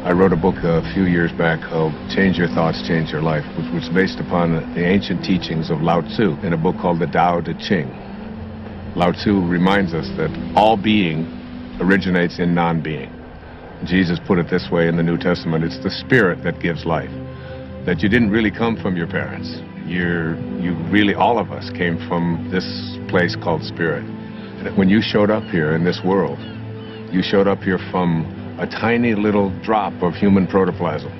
I wrote a book a few years back called Change Your Thoughts, Change Your Life, which was based upon the ancient teachings of Lao Tzu in a book called the Tao Te Ching. Lao Tzu reminds us that all being originates in non-being. Jesus put it this way in the New Testament: it's the spirit that gives life. That you didn't really come from your parents. You really, all of us came from this place called spirit. And when you showed up here in this world, you showed up here from a tiny little drop of human protoplasm,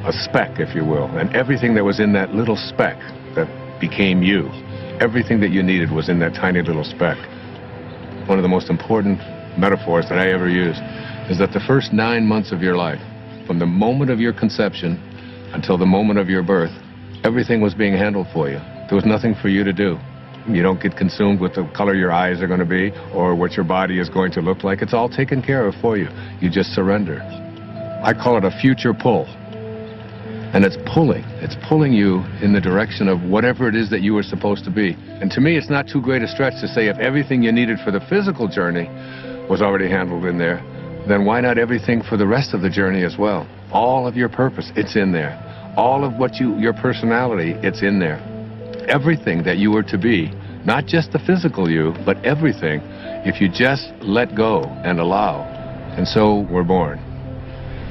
a speck, if you will, and everything that was in that little speck that became you, everything that you needed was in that tiny little speck. One of the most important metaphors that I ever use is that the first 9 months of your life, from the moment of your conception until the moment of your birth, everything was being handled for you. There was nothing for you to do. You don't get consumed with the color your eyes are going to be or what your body is going to look like. It's all taken care of for you. You just surrender. I call it a future pull. And it's pulling you in the direction of whatever it is that you were supposed to be. And to me, it's not too great a stretch to say if everything you needed for the physical journey was already handled in there, then why not everything for the rest of the journey as well? All of your purpose, it's in there. All of what your personality, it's in there. Everything that you were to be, not just the physical you, but everything, if you just let go and allow. And so we're born.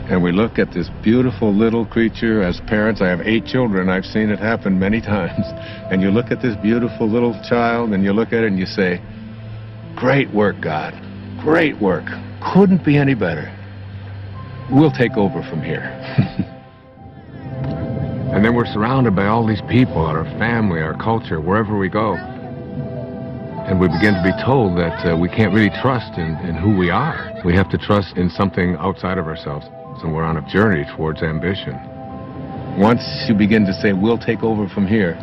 And we look at this beautiful little creature. As parents, I have 8 children. I've seen it happen many times. And you look at this beautiful little child and you look at it and you say, great work, God. Great work. Couldn't be any better. We'll take over from here. And then we're surrounded by all these people, our family, our culture, wherever we go. And we begin to be told that we can't really trust in who we are. We have to trust in something outside of ourselves. And we're on a journey towards ambition. Once you begin to say, we'll take over from here,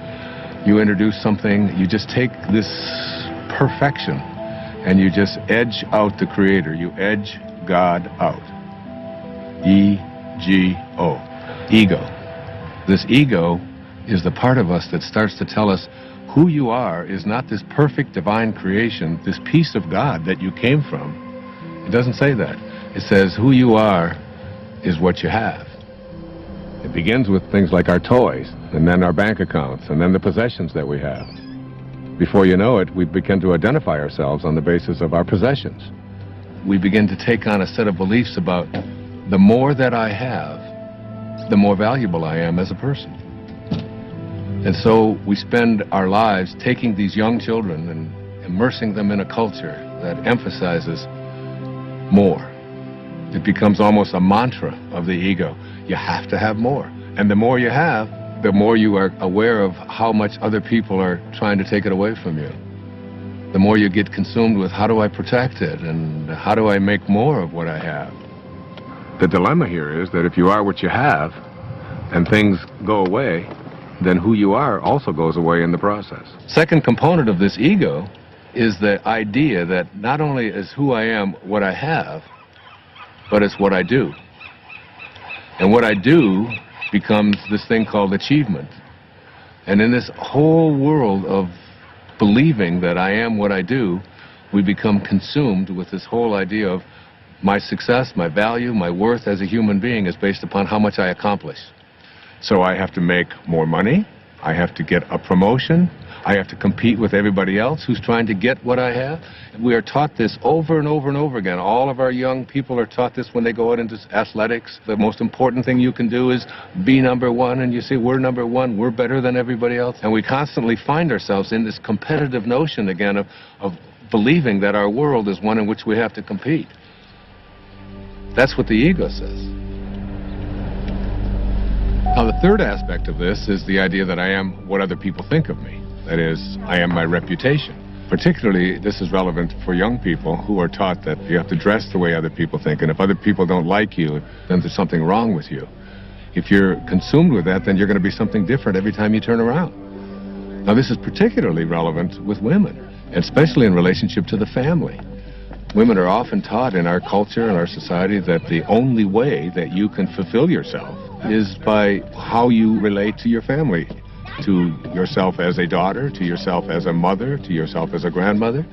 you introduce something, you just take this perfection and you just edge out the Creator. You edge God out. E-G-O. Ego. This ego is the part of us that starts to tell us who you are is not this perfect divine creation, this piece of God that you came from. It doesn't say that. It says who you are is what you have. It begins with things like our toys, and then our bank accounts, and then the possessions that we have. Before you know it, we begin to identify ourselves on the basis of our possessions. We begin to take on a set of beliefs about the more that I have, the more valuable I am as a person. And so we spend our lives taking these young children and immersing them in a culture that emphasizes more. It becomes almost a mantra of the ego. You have to have more. And the more you have, the more you are aware of how much other people are trying to take it away from you. The more you get consumed with how do I protect it and how do I make more of what I have. The dilemma here is that if you are what you have and things go away, then who you are also goes away in the process. Second component of this ego is the idea that not only is who I am what I have, but it's what I do. And what I do becomes this thing called achievement. And in this whole world of believing that I am what I do, we become consumed with this whole idea of my success, my value, my worth as a human being is based upon how much I accomplish. So I have to make more money, I have to get a promotion, I have to compete with everybody else who's trying to get what I have. We are taught this over and over and over again. All of our young people are taught this when they go out into athletics. The most important thing you can do is be number one, and you say, we're number one, we're better than everybody else. And we constantly find ourselves in this competitive notion again of believing that our world is one in which we have to compete. That's what the ego says. Now, the third aspect of this is the idea that I am what other people think of me. That is, I am my reputation. Particularly, this is relevant for young people who are taught that you have to dress the way other people think, and if other people don't like you, then there's something wrong with you. If you're consumed with that, then you're going to be something different every time you turn around. Now, this is particularly relevant with women, especially in relationship to the family. Women are often taught in our culture and our society that the only way that you can fulfill yourself is by how you relate to your family. to yourself as a daughter, to yourself as a mother, to yourself as a grandmother.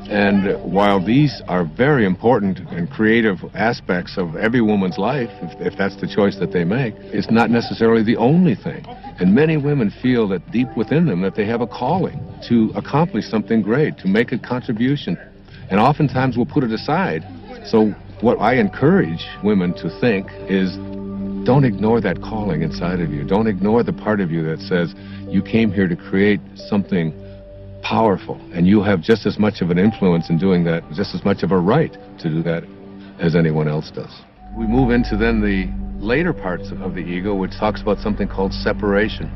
And while these are very important and creative aspects of every woman's life, if that's the choice that they make, it's not necessarily the only thing. And many women feel that deep within them that they have a calling to accomplish something great, to make a contribution, and oftentimes will put it aside. So what I encourage women to think is, don't ignore that calling inside of you. Don't ignore the part of you that says you came here to create something powerful, and you have just as much of an influence in doing that, just as much of a right to do that as anyone else does. We move into then the later parts of the ego, which talks about something called separation.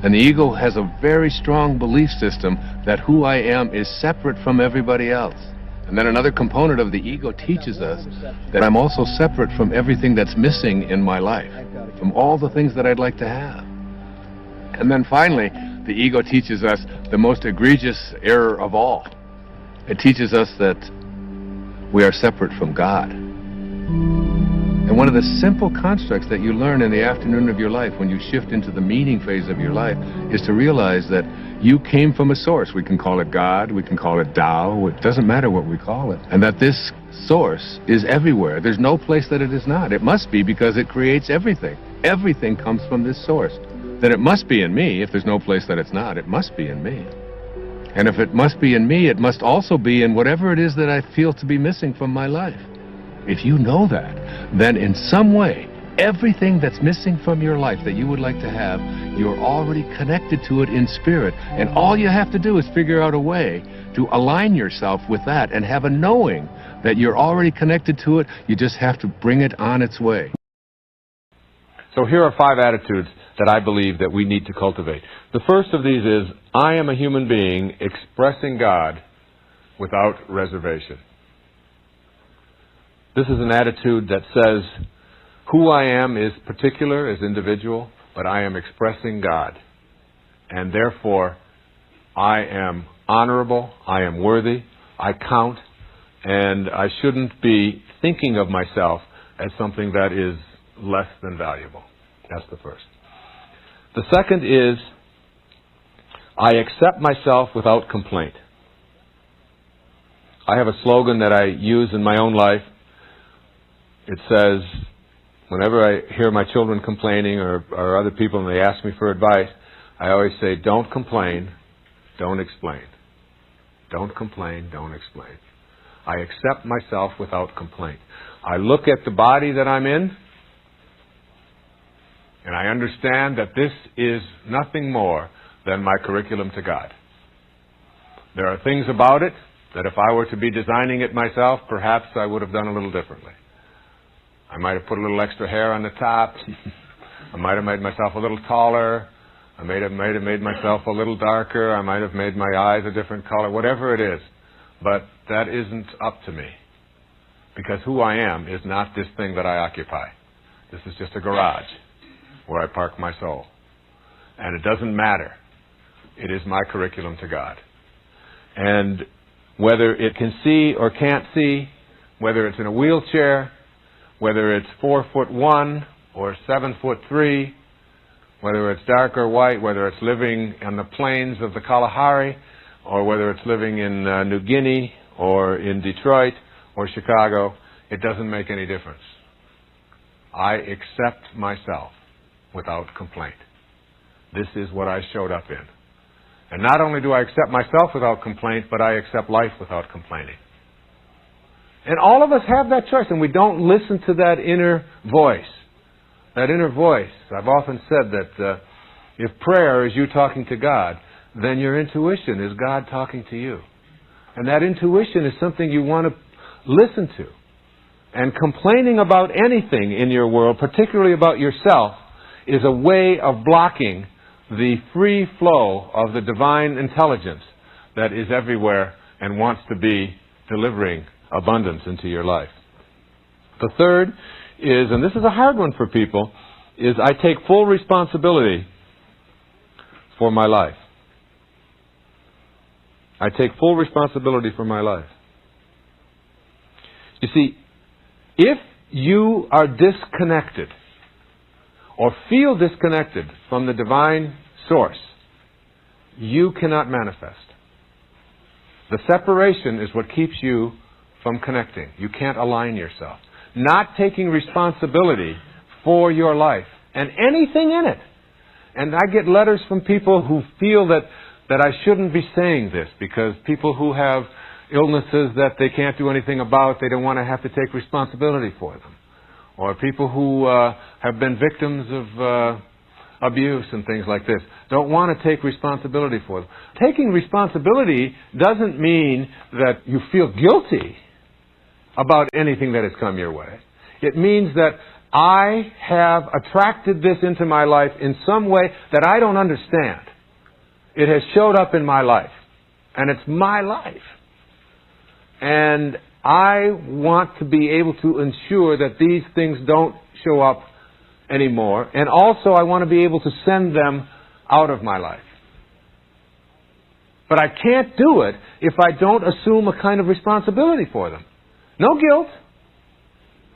And the ego has a very strong belief system that who I am is separate from everybody else. And then another component of the ego teaches us that I'm also separate from everything that's missing in my life, from all the things that I'd like to have. And then finally, the ego teaches us the most egregious error of all. It teaches us that we are separate from God. And one of the simple constructs that you learn in the afternoon of your life when you shift into the meaning phase of your life is to realize that you came from a source. We can call it God, we can call it Tao, it doesn't matter what we call it. And that this source is everywhere. There's no place that it is not. It must be, because it creates everything. Everything comes from this source. Then it must be in me. If there's no place that it's not, it must be in me. And if it must be in me, it must also be in whatever it is that I feel to be missing from my life. If you know that, then in some way, everything that's missing from your life that you would like to have, you're already connected to it in spirit. And all you have to do is figure out a way to align yourself with that and have a knowing that you're already connected to it. You just have to bring it on its way. So here are 5 attitudes that I believe that we need to cultivate. The first of these is, I am a human being expressing God without reservation. This is an attitude that says, who I am is particular, is individual, but I am expressing God. And therefore, I am honorable, I am worthy, I count, and I shouldn't be thinking of myself as something that is less than valuable. That's the first. The second is, I accept myself without complaint. I have a slogan that I use in my own life. It says, whenever I hear my children complaining or other people and they ask me for advice, I always say, don't complain, don't explain. Don't complain, don't explain. I accept myself without complaint. I look at the body that I'm in, and I understand that this is nothing more than my curriculum to God. There are things about it that if I were to be designing it myself, perhaps I would have done a little differently. I might have put a little extra hair on the top. I might have made myself a little taller. I might have made myself a little darker. I might have made my eyes a different color, whatever it is. But that isn't up to me. Because who I am is not this thing that I occupy. This is just a garage where I park my soul. And it doesn't matter. It is my curriculum to God. And whether it can see or can't see, whether it's in a wheelchair, whether it's 4'1" or 7'3", whether it's dark or white, whether it's living on the plains of the Kalahari, or whether it's living in New Guinea, or in Detroit, or Chicago, it doesn't make any difference. I accept myself without complaint. This is what I showed up in. And not only do I accept myself without complaint, but I accept life without complaining. And all of us have that choice, and we don't listen to that inner voice. That inner voice. I've often said that if prayer is you talking to God, then your intuition is God talking to you. And that intuition is something you want to listen to. And complaining about anything in your world, particularly about yourself, is a way of blocking the free flow of the divine intelligence that is everywhere and wants to be delivering abundance into your life. The third is, and this is a hard one for people, is I take full responsibility for my life. I take full responsibility for my life. You see, if you are disconnected or feel disconnected from the divine source, you cannot manifest. The separation is what keeps you from connecting. You can't align yourself. Not taking responsibility for your life and anything in it. And I get letters from people who feel that I shouldn't be saying this because people who have illnesses that they can't do anything about, they don't want to have to take responsibility for them. Or people who have been victims of abuse and things like this don't want to take responsibility for them. Taking responsibility doesn't mean that you feel guilty about anything that has come your way. It means that I have attracted this into my life in some way that I don't understand. It has showed up in my life, and it's my life. And I want to be able to ensure that these things don't show up anymore. And also I want to be able to send them out of my life. But I can't do it if I don't assume a kind of responsibility for them. No guilt.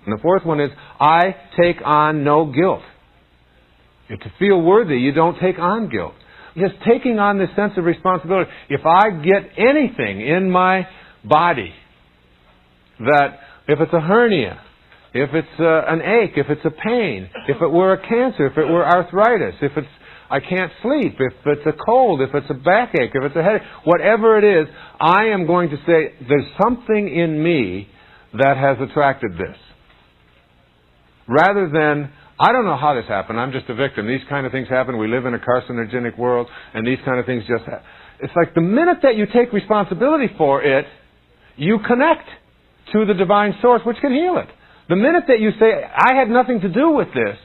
And the fourth one is, I take on no guilt. If to feel worthy, you don't take on guilt. Just taking on this sense of responsibility. If I get anything in my body, that if it's a hernia, if it's an ache, if it's a pain, if it were a cancer, if it were arthritis, if it's I can't sleep, if it's a cold, if it's a backache, if it's a headache, whatever it is, I am going to say, there's something in me that has attracted this. Rather than, I don't know how this happened, I'm just a victim. These kind of things happen. We live in a carcinogenic world, and these kind of things just happen. It's like the minute that you take responsibility for it, you connect to the divine source which can heal it. The minute that you say, I had nothing to do with this,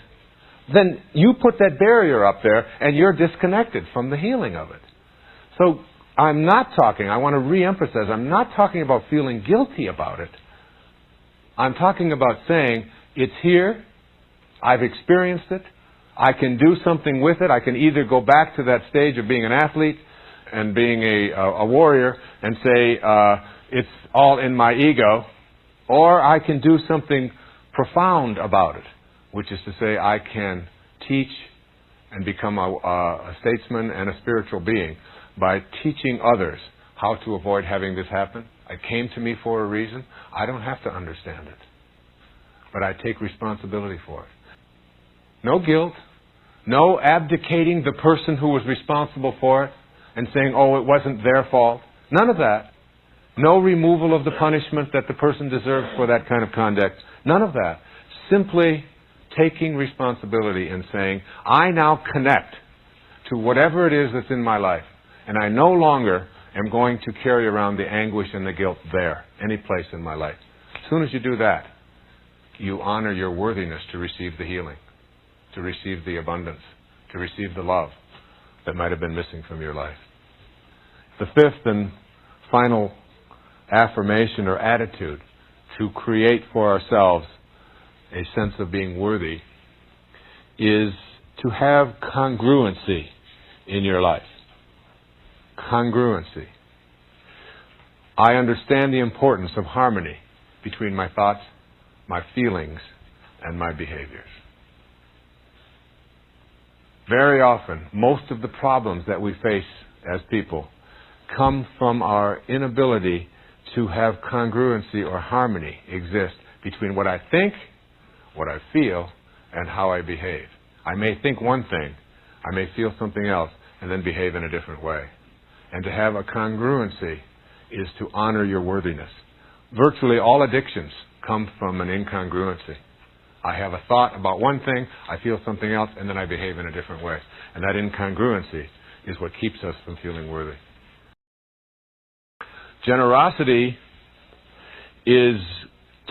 then you put that barrier up there and you're disconnected from the healing of it. So I'm not talking, I want to re-emphasize, I'm not talking about feeling guilty about it. I'm talking about saying, it's here, I've experienced it, I can do something with it, I can either go back to that stage of being an athlete and being a warrior and say, it's all in my ego, or I can do something profound about it, which is to say I can teach and become a statesman and a spiritual being by teaching others how to avoid having this happen. It came to me for a reason. I don't have to understand it. But I take responsibility for it. No guilt. No abdicating the person who was responsible for it and saying, oh, it wasn't their fault. None of that. No removal of the punishment that the person deserves for that kind of conduct. None of that. Simply taking responsibility and saying, I now connect to whatever it is that's in my life. And I no longer am going to carry around the anguish and the guilt there, any place in my life. As soon as you do that, you honor your worthiness to receive the healing, to receive the abundance, to receive the love that might have been missing from your life. The fifth and final affirmation or attitude to create for ourselves a sense of being worthy is to have congruency in your life. Congruency. I understand the importance of harmony between my thoughts, my feelings, and my behaviors. Very often, most of the problems that we face as people come from our inability to have congruency or harmony exist between what I think, what I feel, and how I behave. I may think one thing, I may feel something else, and then behave in a different way. And to have a congruency is to honor your worthiness. Virtually all addictions come from an incongruency. I have a thought about one thing, I feel something else, and then I behave in a different way. And that incongruency is what keeps us from feeling worthy. Generosity is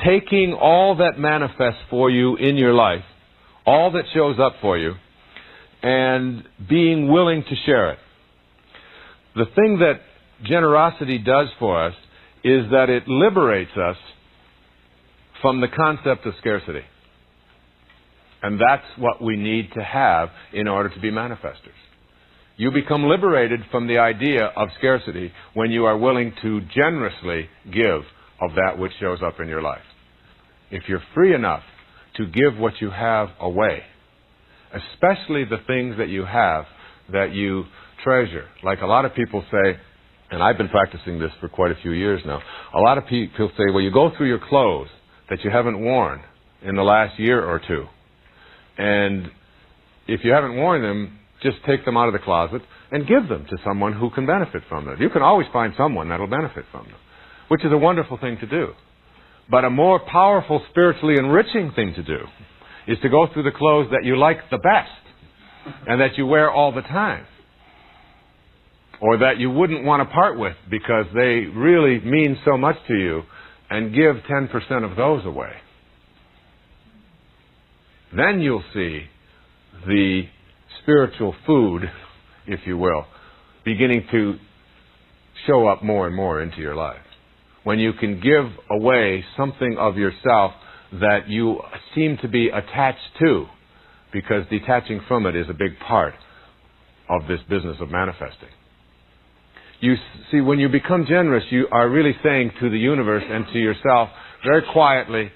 taking all that manifests for you in your life, all that shows up for you, and being willing to share it. The thing that generosity does for us is that it liberates us from the concept of scarcity. And that's what we need to have in order to be manifestors. You become liberated from the idea of scarcity when you are willing to generously give of that which shows up in your life. If you're free enough to give what you have away, especially the things that you have that you treasure. Like a lot of people say, and I've been practicing this for quite a few years now, a lot of people say, well, you go through your clothes that you haven't worn in the last year or two. And if you haven't worn them, just take them out of the closet and give them to someone who can benefit from them. You can always find someone that will benefit from them, which is a wonderful thing to do. But a more powerful, spiritually enriching thing to do is to go through the clothes that you like the best and that you wear all the time, or that you wouldn't want to part with because they really mean so much to you, and give 10% of those away. Then you'll see the spiritual food, if you will, beginning to show up more and more into your life. When you can give away something of yourself that you seem to be attached to, because detaching from it is a big part of this business of manifesting. You see, when you become generous, you are really saying to the universe and to yourself very quietly,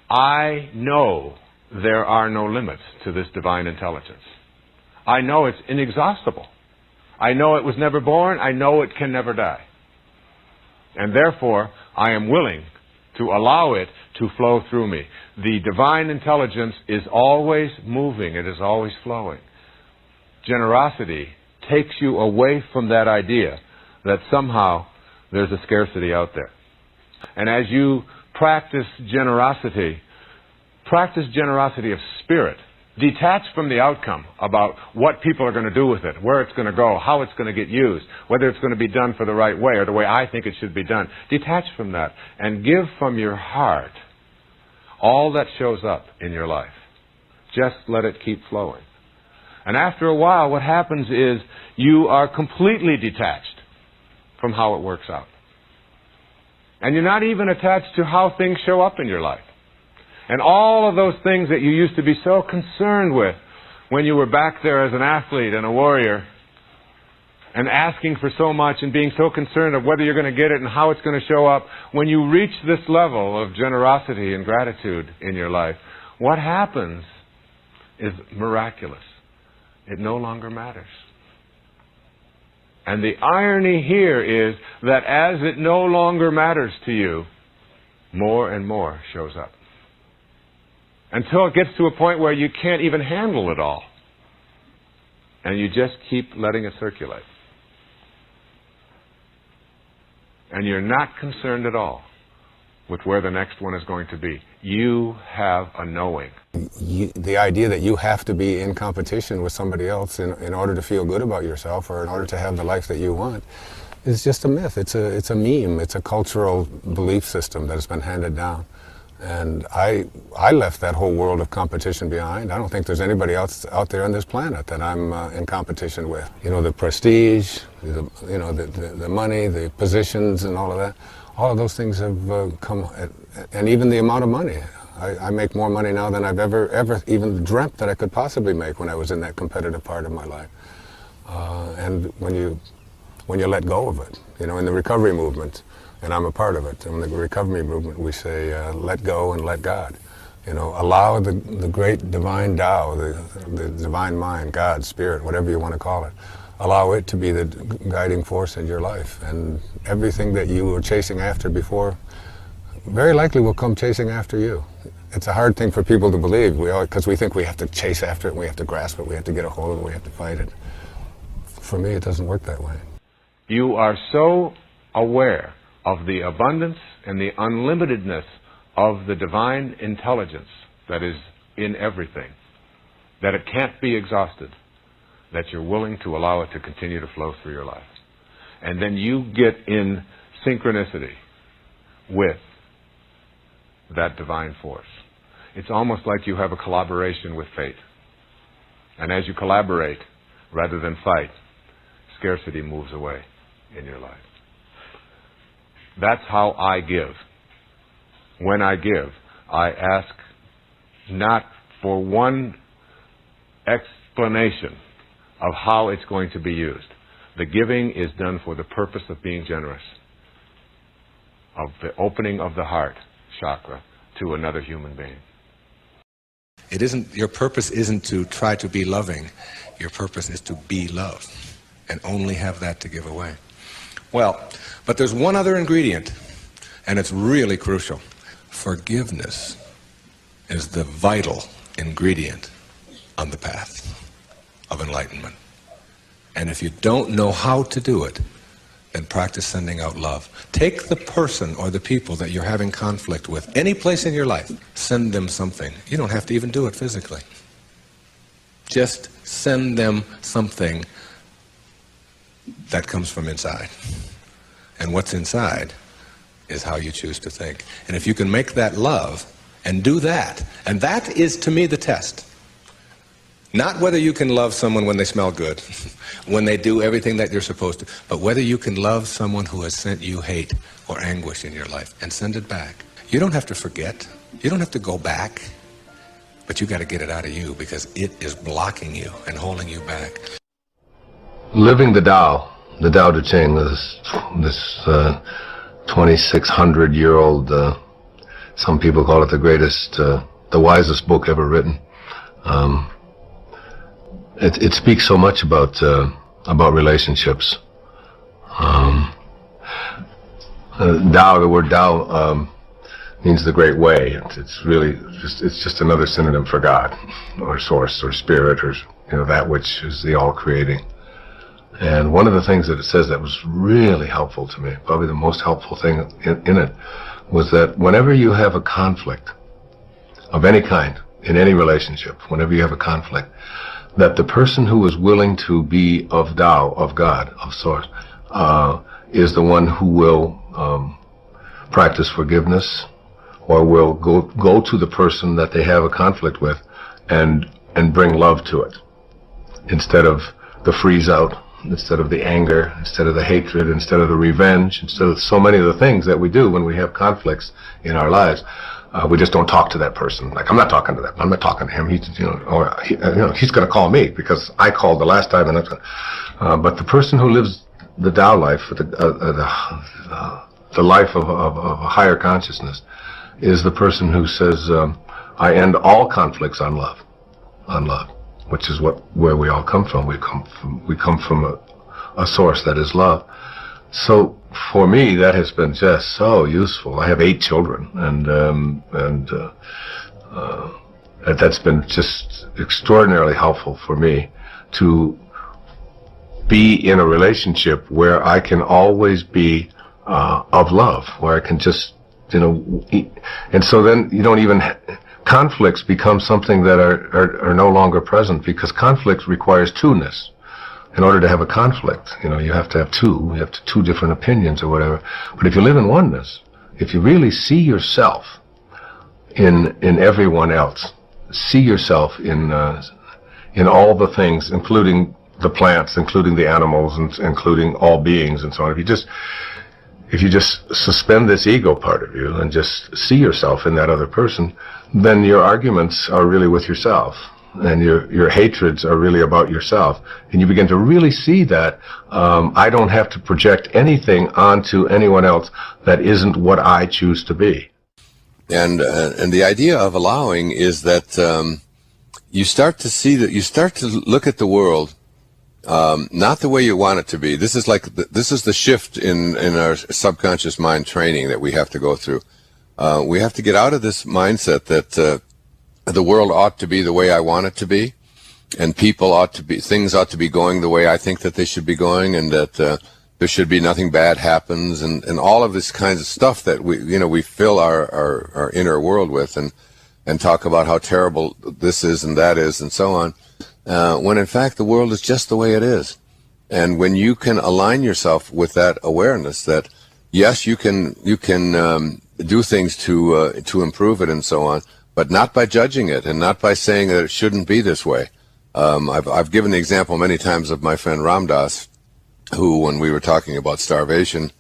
I know there are no limits to this divine intelligence. I know it's inexhaustible. I know it was never born. I know it can never die. And therefore, I am willing to allow it to flow through me. The divine intelligence is always moving. It is always flowing. Generosity takes you away from that idea that somehow there's a scarcity out there. And as you practice generosity of spirit, detach from the outcome about what people are going to do with it, where it's going to go, how it's going to get used, whether it's going to be done for the right way or the way I think it should be done. Detach from that and give from your heart all that shows up in your life. Just let it keep flowing. And after a while, what happens is you are completely detached from how it works out. And you're not even attached to how things show up in your life. And all of those things that you used to be so concerned with when you were back there as an athlete and a warrior and asking for so much and being so concerned of whether you're going to get it and how it's going to show up, when you reach this level of generosity and gratitude in your life, what happens is miraculous. It no longer matters. And the irony here is that as it no longer matters to you, more and more shows up. Until it gets to a point where you can't even handle it all. And you just keep letting it circulate. And you're not concerned at all with where the next one is going to be. You have a knowing. The idea that you have to be in competition with somebody else in order to feel good about yourself or in order to have the life that you want is just a myth. It's a meme. It's a cultural belief system that has been handed down. And I left that whole world of competition behind. I don't think there's anybody else out there on this planet that I'm in competition with. You know, the prestige, the money, the positions and all of that. All of those things have come, and even the amount of money. I make more money now than I've ever even dreamt that I could possibly make when I was in that competitive part of my life. And when you let go of it, you know, in the recovery movement, and I'm a part of it. In the recovery movement, we say, let go and let God. You know, allow the great divine Tao, the divine mind, God, Spirit, whatever you want to call it, allow it to be the guiding force in your life. And everything that you were chasing after before very likely will come chasing after you. It's a hard thing for people to believe, because we think we have to chase after it, and we have to grasp it, we have to get a hold of it, we have to fight it. For me, it doesn't work that way. You are so aware of the abundance and the unlimitedness of the divine intelligence that is in everything, that it can't be exhausted, that you're willing to allow it to continue to flow through your life. And then you get in synchronicity with that divine force. It's almost like you have a collaboration with fate. And as you collaborate, rather than fight, scarcity moves away in your life. That's how I give. When I give, I ask not for one explanation of how it's going to be used. The giving is done for the purpose of being generous, of the opening of the heart chakra to another human being. Your purpose isn't to try to be loving. Your purpose is to be love and only have that to give away. Well, but there's one other ingredient, and it's really crucial. Forgiveness is the vital ingredient on the path of enlightenment. And if you don't know how to do it, then practice sending out love. Take the person or the people that you're having conflict with, any place in your life, send them something. You don't have to even do it physically. Just send them something that comes from inside. And what's inside is how you choose to think. And if you can make that love and do that, and that is to me the test. Not whether you can love someone when they smell good, when they do everything that you're supposed to, but whether you can love someone who has sent you hate or anguish in your life and send it back. You don't have to forget. You don't have to go back. But you got to get it out of you because it is blocking you and holding you back. Living the Tao Te Ching, this 2,600-year-old, some people call it the greatest, the wisest book ever written. It speaks so much about relationships. Tao, the word Tao, means the great way. It's really just another synonym for God, or source, or spirit, or that which is the all-creating. And one of the things that it says that was really helpful to me, probably the most helpful thing in it, was that whenever you have a conflict of any kind in any relationship, whenever you have a conflict, that the person who is willing to be of Tao, of God, of Source, is the one who will practice forgiveness, or will go to the person that they have a conflict with and bring love to it, instead of the freeze out, instead of the anger, instead of the hatred, instead of the revenge, instead of so many of the things that we do when we have conflicts in our lives. We just don't talk to that person. Like, I'm not talking to that. I'm not talking to him. He's going to call me because I called the last time. But the person who lives the Tao life, the life of a higher consciousness, is the person who says, "I end all conflicts on love, which is where we all come from. We come from a source that is love. So for me, that has been just so useful. I have 8 children, and that's been just extraordinarily helpful for me to be in a relationship where I can always be of love, where I can just, and so then you don't even, conflicts become something that are no longer present, because conflict requires two-ness. In order to have a conflict, you have to have two different opinions or whatever. But if you live in oneness, if you really see yourself in everyone else, see yourself in all the things, including the plants, including the animals, and including all beings and so on. If you just suspend this ego part of you and just see yourself in that other person, then your arguments are really with yourself, and your hatreds are really about yourself, and you begin to really see that I don't have to project anything onto anyone else that isn't what I choose to be. And the idea of allowing is that you start to see that, you start to look at the world not the way you want it to be. This is the shift in our subconscious mind training that we have to go through. We have to get out of this mindset that the world ought to be the way I want it to be, and things ought to be going the way I think that they should be going, and that there should be nothing bad happens, and all of this kinds of stuff that we fill our inner world with, and talk about how terrible this is and that is and so on, when in fact the world is just the way it is. And when you can align yourself with that awareness that yes, you can do things to improve it and so on, but not by judging it, and not by saying that it shouldn't be this way. I've given the example many times of my friend Ram Dass, who, when we were talking about starvation,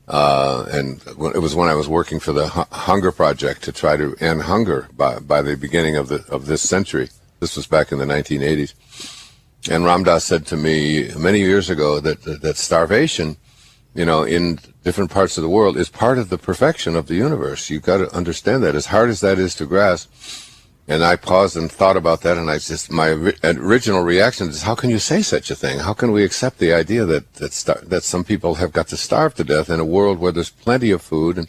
and it was when I was working for the Hunger Project to try to end hunger by the beginning of this century. This was back in the 1980s. And Ram Dass said to me many years ago that starvation, in different parts of the world, is part of the perfection of the universe. You've got to understand that. As hard as that is to grasp, And I paused and thought about that, and my original reaction is, how can you say such a thing? How can we accept the idea that some people have got to starve to death in a world where there's plenty of food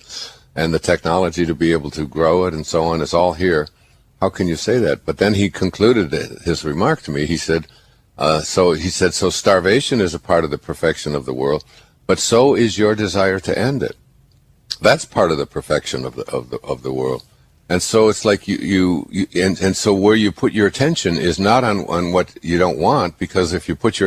and the technology to be able to grow it and so on is all here? How can you say that? But then he concluded his remark to me. He said, so starvation is a part of the perfection of the world, but so is your desire to end it. That's part of the perfection of the world. And so it's like and so where you put your attention is not on what you don't want, because if what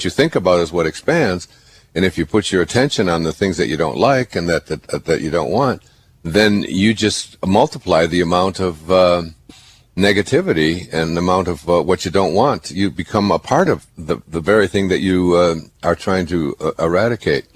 you think about is what expands, and if you put your attention on the things that you don't like and that you don't want, then you just multiply the amount of negativity and the amount of what you don't want. You become a part of the very thing that you are trying to eradicate.